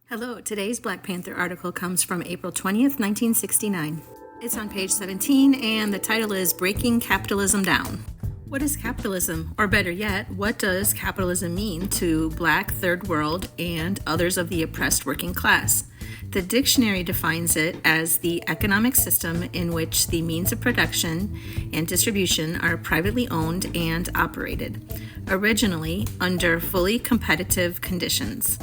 Hello, today's Black Panther article comes from April 20th, 1969. It's on page 17, and the title is Breaking Capitalism Down. What is capitalism? Or better yet, what does capitalism mean to Black, Third World, and others of the oppressed working class? The dictionary defines it as the economic system in which the means of production and distribution are privately owned and operated, originally under fully competitive conditions.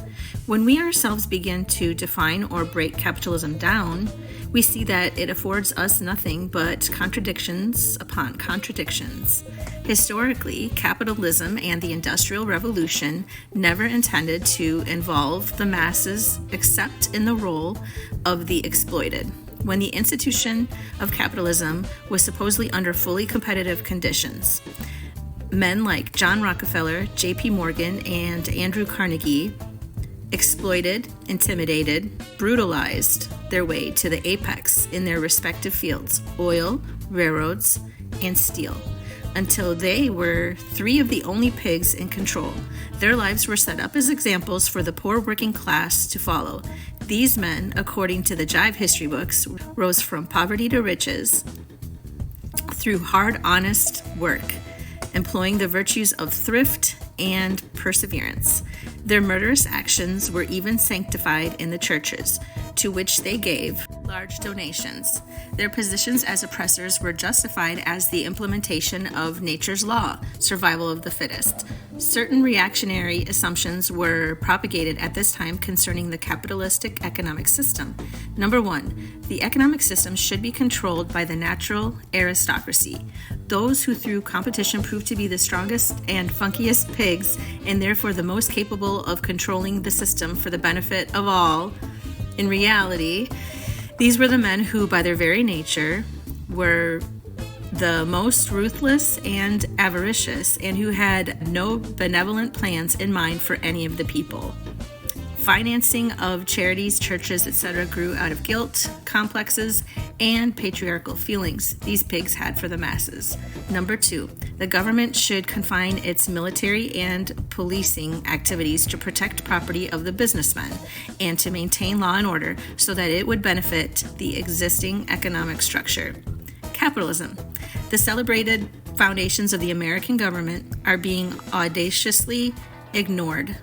When we ourselves begin to define or break capitalism down, we see that it affords us nothing but contradictions upon contradictions. Historically, capitalism and the Industrial Revolution never intended to involve the masses except in the role of the exploited. When the institution of capitalism was supposedly under fully competitive conditions, men like John Rockefeller, J.P. Morgan, and Andrew Carnegie exploited, intimidated, brutalized their way to the apex in their respective fields, oil, railroads, and steel, until they were three of the only pigs in control. Their lives were set up as examples for the poor working class to follow. These men, according to the Jive history books, rose from poverty to riches through hard, honest work, employing the virtues of thrift and perseverance. Their murderous actions were even sanctified in the churches, to which they gave large donations. Their positions as oppressors were justified as the implementation of nature's law, survival of the fittest. Certain reactionary assumptions were propagated at this time concerning the capitalistic economic system. Number one, the economic system should be controlled by the natural aristocracy, those who through competition proved to be the strongest and funkiest pigs, and therefore the most capable of controlling the system for the benefit of all. In reality, these were the men who, by their very nature, were the most ruthless and avaricious, and who had no benevolent plans in mind for any of the people. Financing of charities, churches, etc. grew out of guilt, complexes, and patriarchal feelings these pigs had for the masses. Number two, the government should confine its military and policing activities to protect property of the businessmen and to maintain law and order so that it would benefit the existing economic structure. Capitalism. The celebrated foundations of the American government are being audaciously ignored.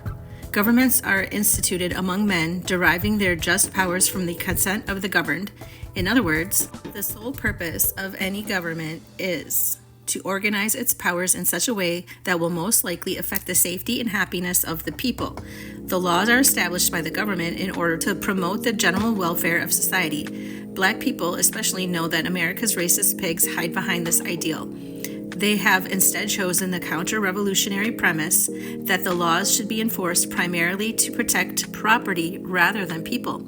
Governments are instituted among men, deriving their just powers from the consent of the governed. In other words, the sole purpose of any government is to organize its powers in such a way that will most likely affect the safety and happiness of the people. The laws are established by the government in order to promote the general welfare of society. Black people especially know that America's racist pigs hide behind this ideal. They have instead chosen the counter-revolutionary premise that the laws should be enforced primarily to protect property rather than people.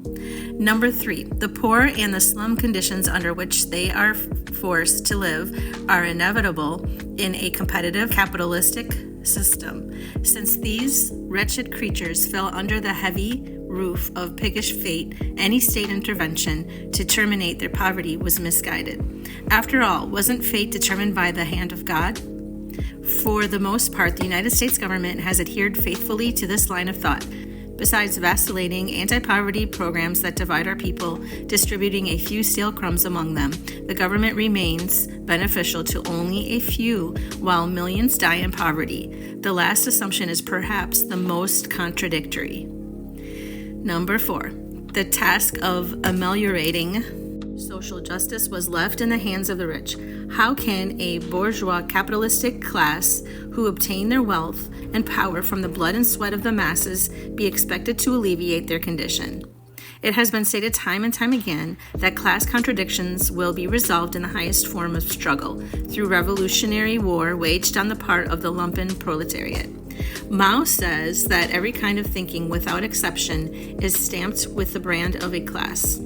Number three, the poor and the slum conditions under which they are forced to live are inevitable in a competitive capitalistic system. Since these wretched creatures fell under the heavy roof of piggish fate, any state intervention to terminate their poverty was misguided. After all, wasn't fate determined by the hand of God? For the most part, the United States government has adhered faithfully to this line of thought. Besides vacillating anti-poverty programs that divide our people, distributing a few stale crumbs among them, the government remains beneficial to only a few while millions die in poverty. The last assumption is perhaps the most contradictory. Number four, the task of ameliorating social justice was left in the hands of the rich. How can a bourgeois capitalistic class who obtain their wealth and power from the blood and sweat of the masses be expected to alleviate their condition? It has been stated time and time again that class contradictions will be resolved in the highest form of struggle, through revolutionary war waged on the part of the lumpen proletariat. Mao says that every kind of thinking, without exception, is stamped with the brand of a class.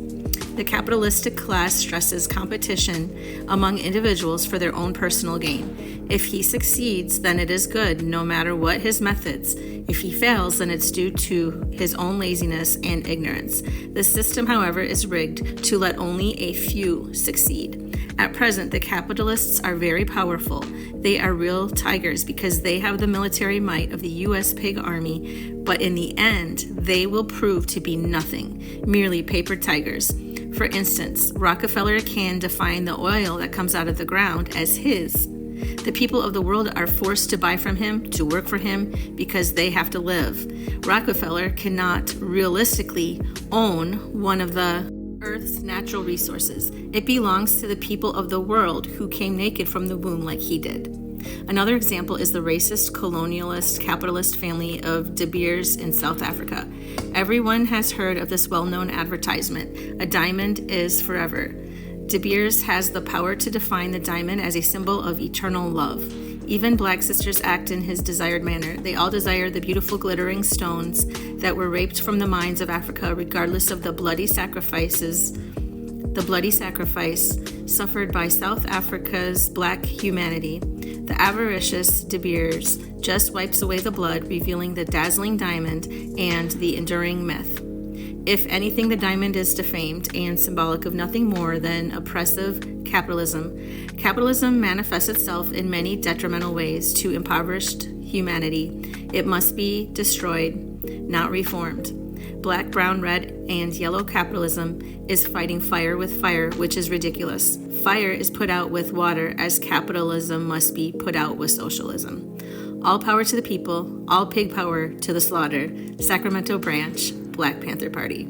The capitalistic class stresses competition among individuals for their own personal gain. If he succeeds, then it is good, no matter what his methods. If he fails, then it's due to his own laziness and ignorance. The system, however, is rigged to let only a few succeed. At present, the capitalists are very powerful. They are real tigers because they have the military might of the U.S. pig army, but in the end, they will prove to be nothing, merely paper tigers. For instance, Rockefeller can define the oil that comes out of the ground as his. The people of the world are forced to buy from him, to work for him, because they have to live. Rockefeller cannot realistically own one of the Earth's natural resources. It belongs to the people of the world who came naked from the womb like he did. Another example is the racist, colonialist, capitalist family of De Beers in South Africa. Everyone has heard of this well-known advertisement, "A diamond is forever." De Beers has the power to define the diamond as a symbol of eternal love. Even black sisters act in his desired manner. They all desire the beautiful glittering stones that were raped from the mines of Africa, regardless of the bloody sacrifice suffered by South Africa's black humanity. The avaricious De Beers just wipes away the blood, revealing the dazzling diamond and the enduring myth. If anything, the diamond is defamed and symbolic of nothing more than oppressive capitalism. Capitalism manifests itself in many detrimental ways to impoverished humanity. It must be destroyed, not reformed. Black, brown, red, and yellow capitalism is fighting fire with fire, which is ridiculous. Fire is put out with water, as capitalism must be put out with socialism. All power to the people, all pig power to the slaughter. Sacramento Branch, Black Panther Party.